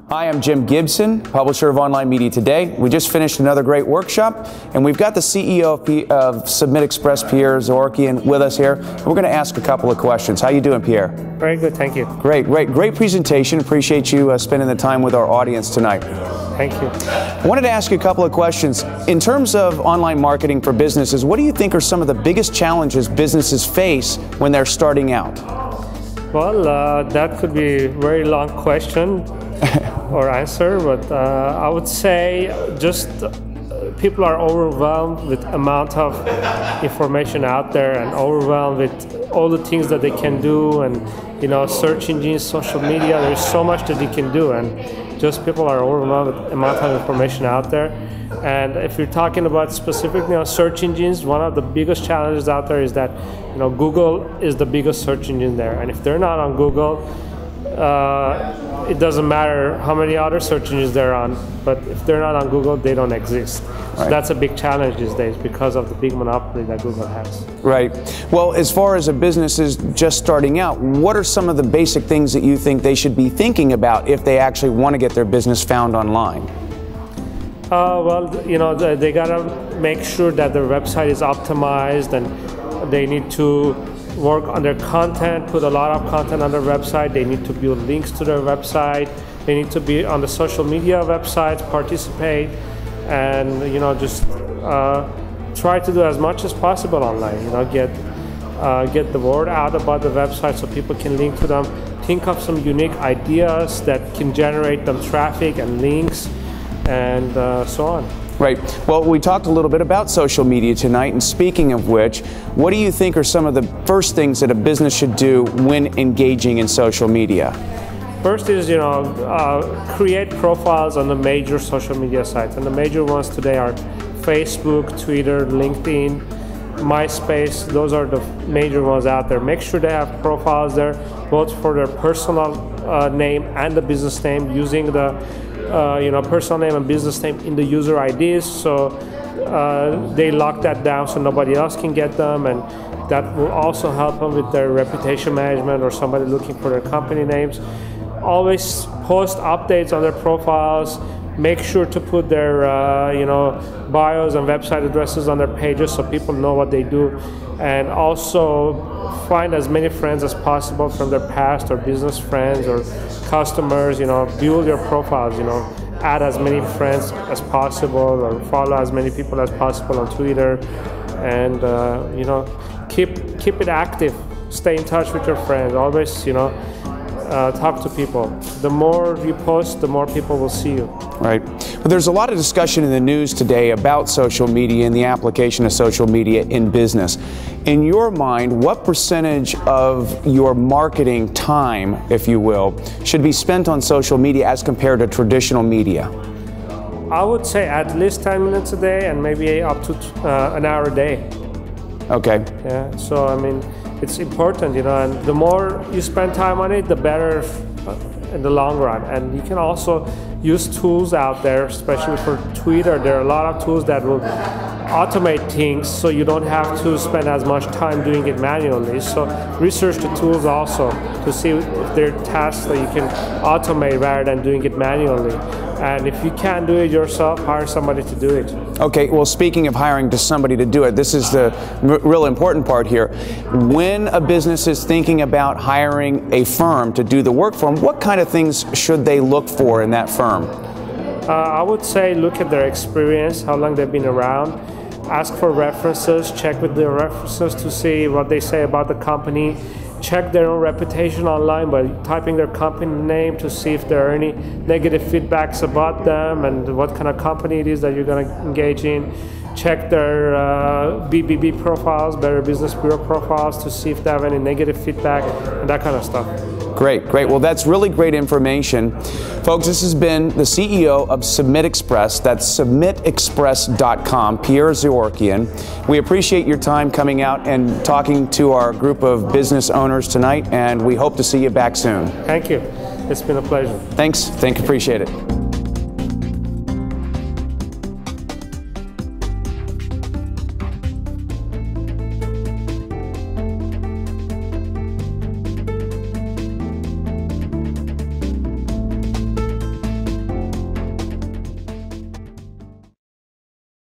Hi, I'm Jim Gibson, publisher of Online Media Today. We just finished another great workshop, and we've got the CEO of Submit Express, Pierre Zarokian, with us here. We're going to ask a couple of questions. How you doing, Pierre? Very good, thank you. Great presentation. Appreciate you spending the time with our audience tonight. Thank you. I wanted to ask you a couple of questions. In terms of online marketing for businesses, what do you think are some of the biggest challenges businesses face when they're starting out? Well, that could be a very long question or answer, but I would say just people are overwhelmed with amount of information out there and overwhelmed with all the things that they can do, and search engines, social media, there's so much that they can do, and just people are overwhelmed with amount of information out there. And if you're talking about specifically on search engines, one of the biggest challenges out there is that Google is the biggest search engine there, and if they're not on Google, it doesn't matter how many other search engines they're on, but if they're not on Google, they don't exist. So that's a big challenge these days because of the big monopoly that Google has. Right. Well, as far as a business is just starting out, what are some of the basic things that you think they should be thinking about if they actually want to get their business found online? Well, they gotta make sure that their website is optimized, and they need to work on their content, put a lot of content on their website. They need to build links to their website. They need to be on the social media websites, participate, and just try to do as much as possible online. Get the word out about the website so people can link to them. Think of some unique ideas that can generate them traffic and links, and so on. Right. Well, we talked a little bit about social media tonight, and speaking of which, what do you think are some of the first things that a business should do when engaging in social media? First is, create profiles on the major social media sites, and the major ones today are Facebook, Twitter, LinkedIn, MySpace. Those are the major ones out there. Make sure they have profiles there, both for their personal name and the business name, using the personal name and business name in the user IDs, so they lock that down so nobody else can get them, and that will also help them with their reputation management or somebody looking for their company names. Always post updates on their profiles. Make sure to put their bios and website addresses on their pages so people know what they do, and also find as many friends as possible from their past or business friends or customers. Build your profiles, add as many friends as possible or follow as many people as possible on Twitter, and keep it active. Stay in touch with your friends. Always talk to people. The more you post, the more people will see you. Right. But there's a lot of discussion in the news today about social media and the application of social media in business. In your mind, what percentage of your marketing time, if you will, should be spent on social media as compared to traditional media? I would say at least 10 minutes a day, and maybe up to an hour a day. Okay. Yeah, so it's important, and the more you spend time on it, the better in the long run. And you can also use tools out there, especially for Twitter. There are a lot of tools that will automate things, so you don't have to spend as much time doing it manually. So research the tools also to see if there are tasks that you can automate rather than doing it manually. And if you can't do it yourself, hire somebody to do it. Okay, well, speaking of hiring somebody to do it, this is the real important part here. When a business is thinking about hiring a firm to do the work for them, what kind of things should they look for in that firm? I would say look at their experience, how long they've been around. Ask for references, check with the references to see what they say about the company. Check their own reputation online by typing their company name to see if there are any negative feedbacks about them and what kind of company it is that you're going to engage in. Check their BBB profiles, Better Business Bureau profiles, to see if they have any negative feedback and that kind of stuff. Great. Well, that's really great information. Folks, this has been the CEO of Submit Express. That's submitexpress.com, Pierre Zarokian. We appreciate your time coming out and talking to our group of business owners tonight, and we hope to see you back soon. Thank you. It's been a pleasure. Thanks. Appreciate it.